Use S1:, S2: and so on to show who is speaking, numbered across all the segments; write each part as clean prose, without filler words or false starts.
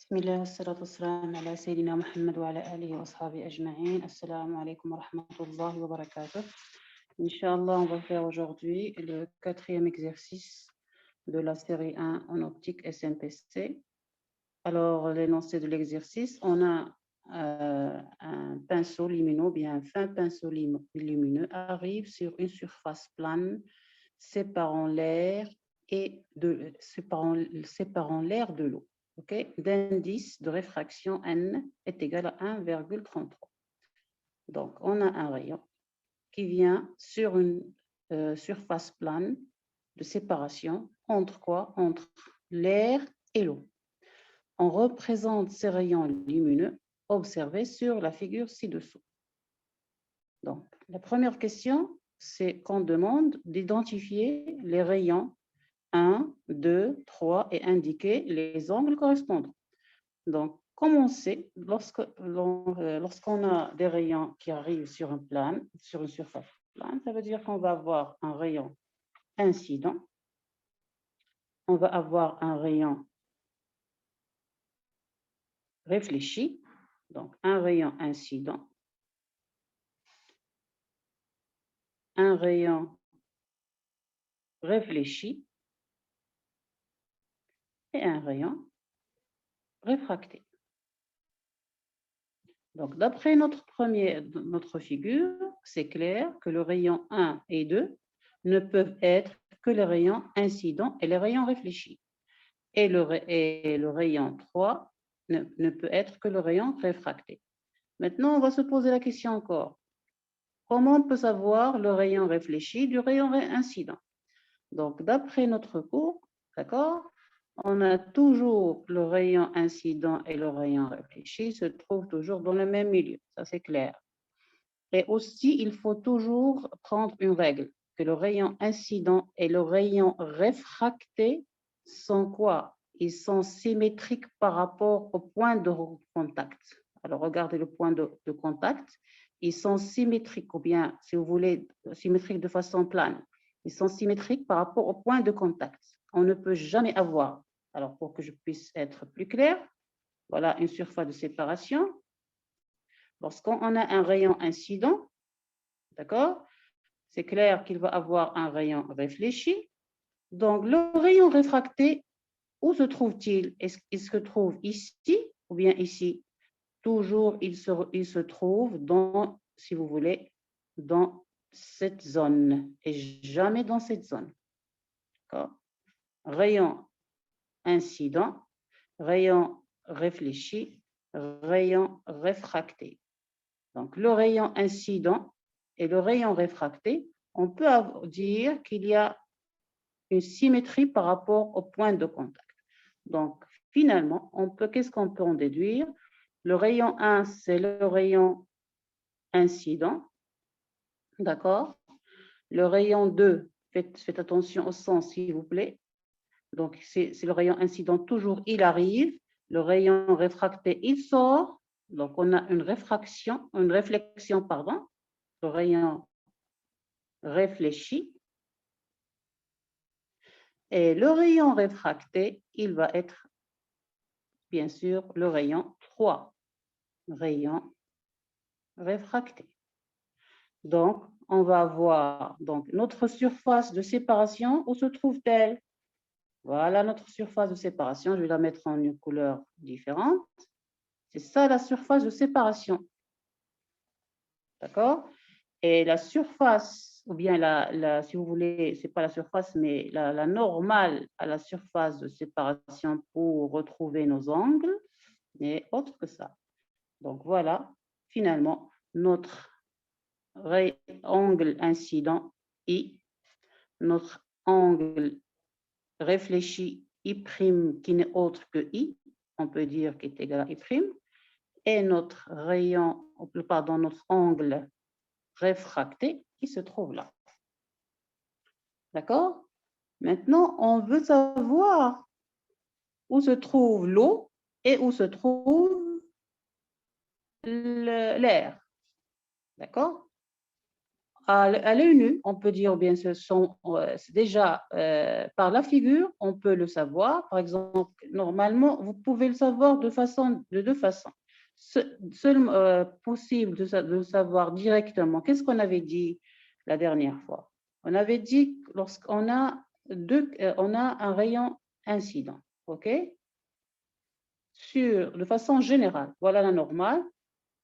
S1: بسم الله والصلاة والسلام على سيدنا محمد وعلى آله وأصحابه أجمعين. Assalamu alaikum wa rahmatullahi wa barakatuh. Inch'Allah, on va faire aujourd'hui le quatrième exercice de la série 1 en optique SMPC. Alors, l'énoncé de l'exercice, on a un pinceau lumineux, bien un fin pinceau lumineux arrive sur une surface plane séparant l'air de l'eau. Okay? L'indice de réfraction N est égal à 1,33. Donc, on a un rayon qui vient sur une surface plane de séparation entre quoi? Entre l'air et l'eau. On représente ces rayons lumineux observés sur la figure ci-dessous. Donc, la première question, c'est qu'on demande d'identifier les rayons 1, 2, 3 et indiquer les angles correspondants. Donc, comme on sait, lorsqu'on a des rayons qui arrivent sur un plane, sur une surface plane, ça veut dire qu'on va avoir un rayon incident, on va avoir un rayon réfléchi, donc un rayon incident, un rayon réfléchi et un rayon réfracté. Donc, d'après notre figure, c'est clair que le rayon 1 et 2 ne peuvent être que les rayons incidents et les rayons réfléchis. Et le rayon 3 ne peut être que le rayon réfracté. Maintenant, on va se poser la question encore. Comment on peut savoir le rayon réfléchi du rayon incident? Donc, d'après notre cours, d'accord, on a toujours le rayon incident et le rayon réfléchi se trouvent toujours dans le même milieu, ça c'est clair. Et aussi, il faut toujours prendre une règle, que le rayon incident et le rayon réfracté sont quoi? Ils sont symétriques par rapport au point de contact. Alors, regardez le point de contact, ils sont symétriques, ou bien, si vous voulez, symétriques de façon plane. Ils sont symétriques par rapport au point de contact. On ne peut jamais avoir. Alors, pour que je puisse être plus clair, voilà une surface de séparation. Lorsqu'on a un rayon incident, d'accord, c'est clair qu'il va avoir un rayon réfléchi. Donc, le rayon réfracté, où se trouve-t-il? Est-ce qu'il se trouve ici ou bien ici? Toujours, il se trouve dans, si vous voulez, dans cette zone et jamais dans cette zone. D'accord? Rayon incident, rayon réfléchi, rayon réfracté. Donc, le rayon incident et le rayon réfracté, on peut dire qu'il y a une symétrie par rapport au point de contact. Donc, finalement, qu'est-ce qu'on peut en déduire? Le rayon 1, c'est le rayon incident, d'accord? Le rayon 2, faites attention au sens, s'il vous plaît. Donc, c'est le rayon incident, toujours, il arrive. Le rayon réfracté, il sort. Donc, on a une réflexion, pardon. Le rayon réfléchi. Et le rayon réfracté, il va être, bien sûr, le rayon 3. Rayon réfracté. Donc, on va avoir donc, notre surface de séparation. Où se trouve-t-elle? Voilà notre surface de séparation. Je vais la mettre en une couleur différente. C'est ça la surface de séparation. D'accord? Et la surface, ou bien si vous voulez, ce n'est pas la surface, mais la normale à la surface de séparation pour retrouver nos angles n'est autre que ça. Donc voilà, finalement, notre angle incident I, notre angle réfléchi I' qui n'est autre que I, on peut dire qu'il est égal à I', et notre notre angle réfracté qui se trouve là. D'accord? Maintenant, on veut savoir où se trouve l'eau et où se trouve l'air. D'accord? à l'œil nu, on peut dire, bien, c'est déjà par la figure, on peut le savoir. Par exemple, normalement, vous pouvez le savoir de deux façons. Seul possible de le savoir directement. Qu'est-ce qu'on avait dit la dernière fois? On avait dit que lorsqu'on a on a un rayon incident, OK? De façon générale, voilà la normale.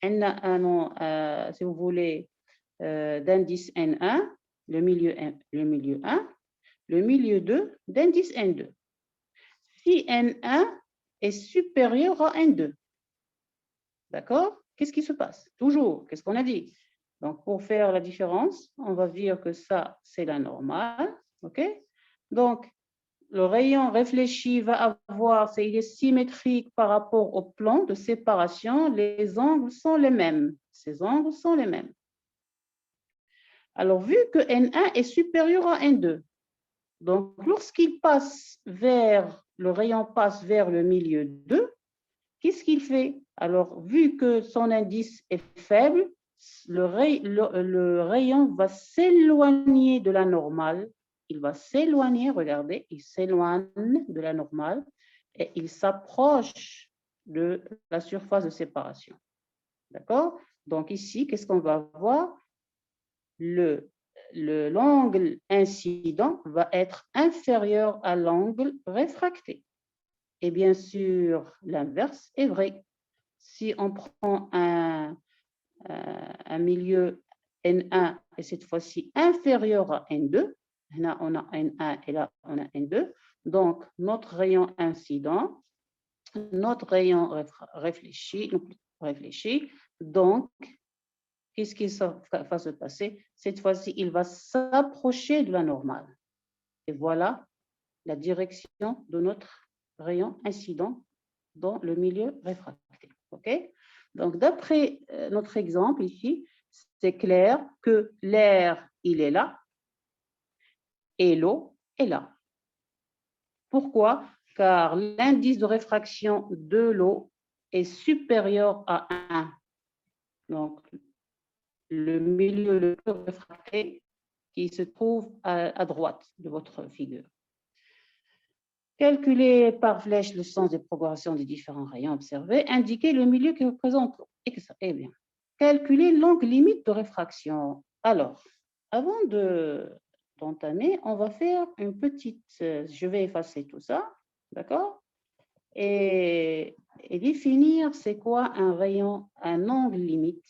S1: Si vous voulez, d'indice N1, le milieu 1, le milieu 2 d'indice N2. Si N1 est supérieur à N2, d'accord? Qu'est-ce qui se passe? Toujours, qu'est-ce qu'on a dit? Donc, pour faire la différence, on va dire que ça, c'est la normale, OK? Donc, le rayon réfléchi va avoir, il est symétrique par rapport au plan de séparation, les angles sont les mêmes. Ces angles sont les mêmes. Alors, vu que N1 est supérieur à N2, donc lorsqu'il passe le rayon passe vers le milieu 2, qu'est-ce qu'il fait? Alors, vu que son indice est faible, le rayon va s'éloigner de la normale. Il va s'éloigner, regardez, il s'éloigne de la normale et il s'approche de la surface de séparation. D'accord? Donc ici, qu'est-ce qu'on va voir? L'angle incident va être inférieur à l'angle réfracté. Et bien sûr, l'inverse est vrai. Si on prend un milieu N1 et cette fois-ci inférieur à N2, là on a N1 et là on a N2, donc notre rayon incident, notre rayon réfléchi, donc qu'est-ce qui va se passer? Cette fois-ci, il va s'approcher de la normale. Et voilà la direction de notre rayon incident dans le milieu réfracté. OK? Donc, d'après notre exemple ici, c'est clair que l'air, il est là et l'eau est là. Pourquoi? Car l'indice de réfraction de l'eau est supérieur à 1. Donc, le milieu le plus réfracté qui se trouve à droite de votre figure. Calculer par flèche le sens des propagations des différents rayons observés, indiquer le milieu qui représente l'eau. Eh bien, calculer l'angle limite de réfraction. Alors, avant d'entamer, on va faire une petite, je vais effacer tout ça, d'accord? Et définir c'est quoi un rayon, un angle limite.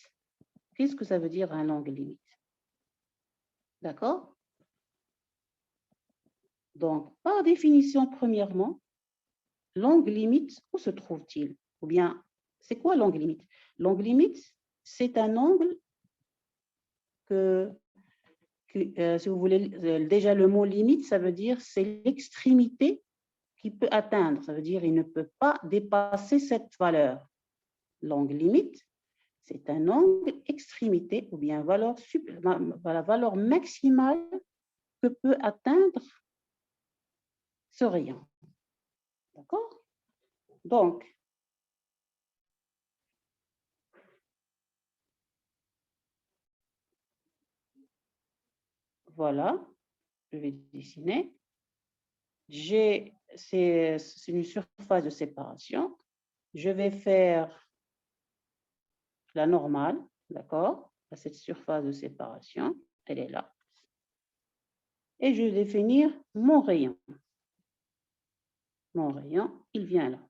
S1: Qu'est-ce que ça veut dire un angle limite? D'accord? Donc, par définition, premièrement, l'angle limite, où se trouve-t-il? Ou bien, c'est quoi l'angle limite? L'angle limite, c'est un angle que si vous voulez, déjà le mot limite, ça veut dire c'est l'extrémité qu'il peut atteindre. Ça veut dire il ne peut pas dépasser cette valeur. L'angle limite, c'est un angle extrémité ou bien la valeur maximale que peut atteindre ce rayon. D'accord? Donc, voilà, je vais dessiner. C'est une surface de séparation. Je vais faire la normale, d'accord? Cette surface de séparation, elle est là. Et je vais définir mon rayon. Mon rayon, il vient là.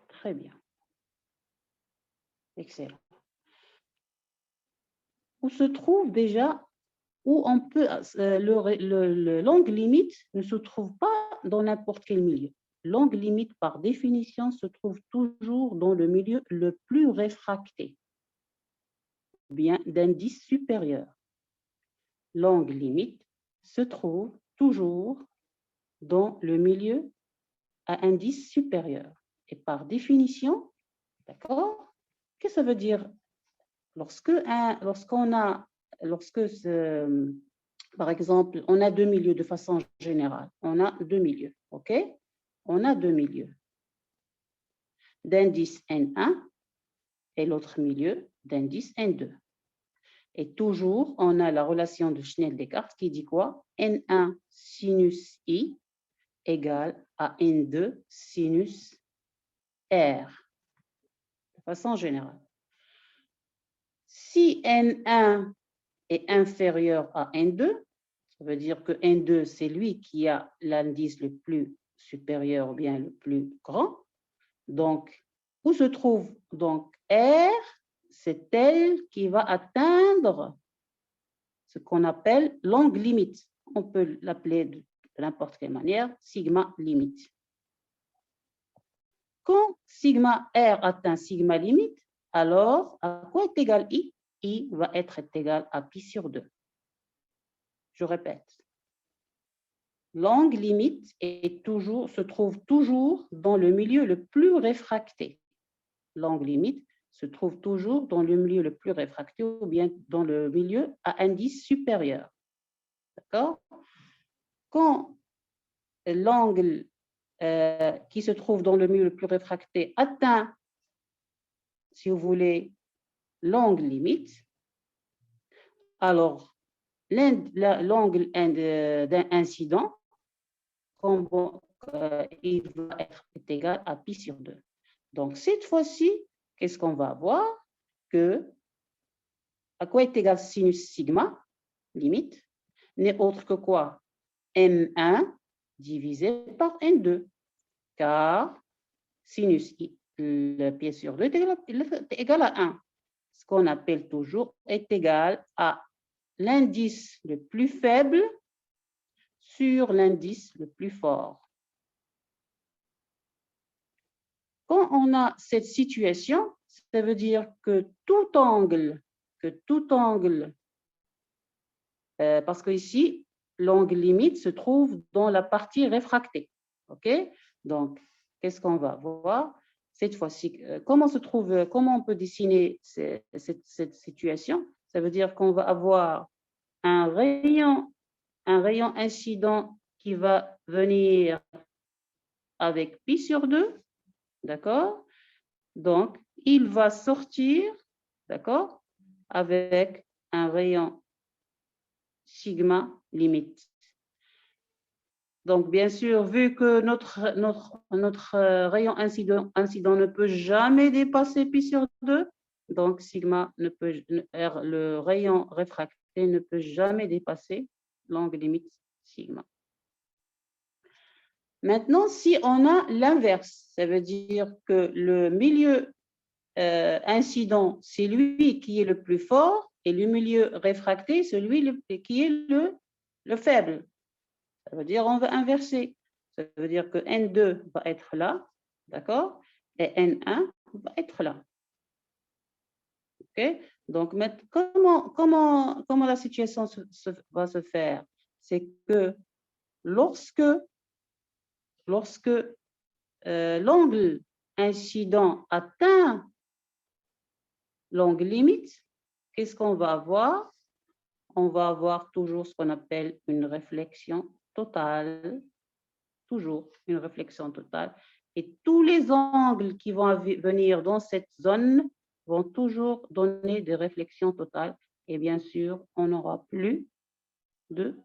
S1: Très bien. Excellent. Où se trouve déjà, où on peut, l'angle limite ne se trouve pas dans n'importe quel milieu. L'angle limite, par définition, se trouve toujours dans le milieu le plus réfracté, ou bien d'indice supérieur. L'angle limite se trouve toujours dans le milieu à indice supérieur. Et par définition, d'accord, qu'est-ce que ça veut dire? Lorsque, par exemple, on a deux milieux de façon générale, on a deux milieux, OK? On a deux milieux d'indice N1 et l'autre milieu d'indice N2. Et toujours, on a la relation de Schnell-Descartes qui dit quoi? N1 sinus I égale à N2 sinus R, de façon générale. Si N1 est inférieur à N2, ça veut dire que N2, c'est lui qui a l'indice le plus supérieur ou bien le plus grand. Donc, où se trouve donc R? C'est elle qui va atteindre ce qu'on appelle l'angle limite. On peut l'appeler de n'importe quelle manière, sigma limite. Quand sigma R atteint sigma limite, alors à quoi est égal I? I va être égal à pi sur 2. Je répète. L'angle limite se trouve toujours dans le milieu le plus réfracté. L'angle limite se trouve toujours dans le milieu le plus réfracté ou bien dans le milieu à indice supérieur. D'accord? Quand l'angle qui se trouve dans le milieu le plus réfracté atteint, si vous voulez, l'angle limite, alors l'angle d'incident, il va être égal à pi sur 2. Donc, cette fois-ci, qu'est-ce qu'on va avoir? À quoi est égal sinus sigma, limite, n'est autre que quoi? M1 divisé par N2, car sinus le pi sur 2 est égal à 1. Ce qu'on appelle toujours est égal à l'indice le plus faible sur l'indice le plus fort. Quand on a cette situation, ça veut dire que tout angle, parce que ici, l'angle limite se trouve dans la partie réfractée. OK? Donc, qu'est-ce qu'on va voir? Cette fois-ci, comment on peut dessiner cette situation? Ça veut dire qu'on va avoir un rayon incident qui va venir avec pi sur 2, d'accord? Donc, il va sortir, d'accord, avec un rayon sigma limite. Donc, bien sûr, vu que notre rayon incident ne peut jamais dépasser pi sur 2, donc sigma le rayon réfracté ne peut jamais dépasser l'angle limite sigma. Maintenant, si on a l'inverse, ça veut dire que le milieu incident, c'est lui qui est le plus fort, et le milieu réfracté, c'est lui qui est le faible. Ça veut dire on va inverser. Ça veut dire que N2 va être là, d'accord? Et N1 va être là. OK? Donc, comment la situation va se faire? C'est que lorsque l'angle incident atteint l'angle limite, qu'est-ce qu'on va avoir? On va avoir toujours ce qu'on appelle une réflexion totale, toujours une réflexion totale. Et tous les angles qui vont venir dans cette zone vont toujours donner des réflexions totales. Et bien sûr, on n'aura plus de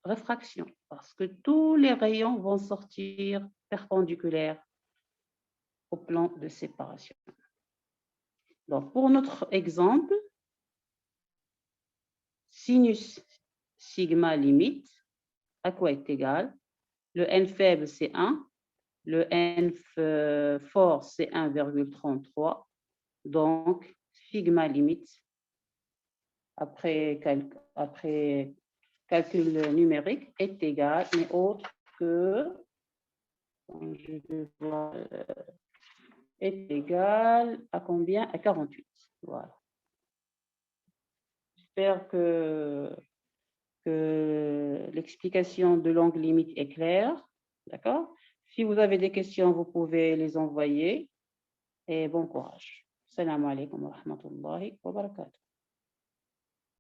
S1: réfraction parce que tous les rayons vont sortir perpendiculaires au plan de séparation. Donc, pour notre exemple, sinus sigma limite, à quoi est égal? Le n faible, c'est 1. Le n fort, c'est 1,33. Donc, sigma limite, après calcul numérique, est égal, mais autre que, je vais voir, est égal à combien? À 48. Voilà. J'espère que l'explication de l'angle limite est claire. D'accord? Si vous avez des questions, vous pouvez les envoyer. Et bon courage. Salam alaikum wa rahmatullahi wa barakatuh.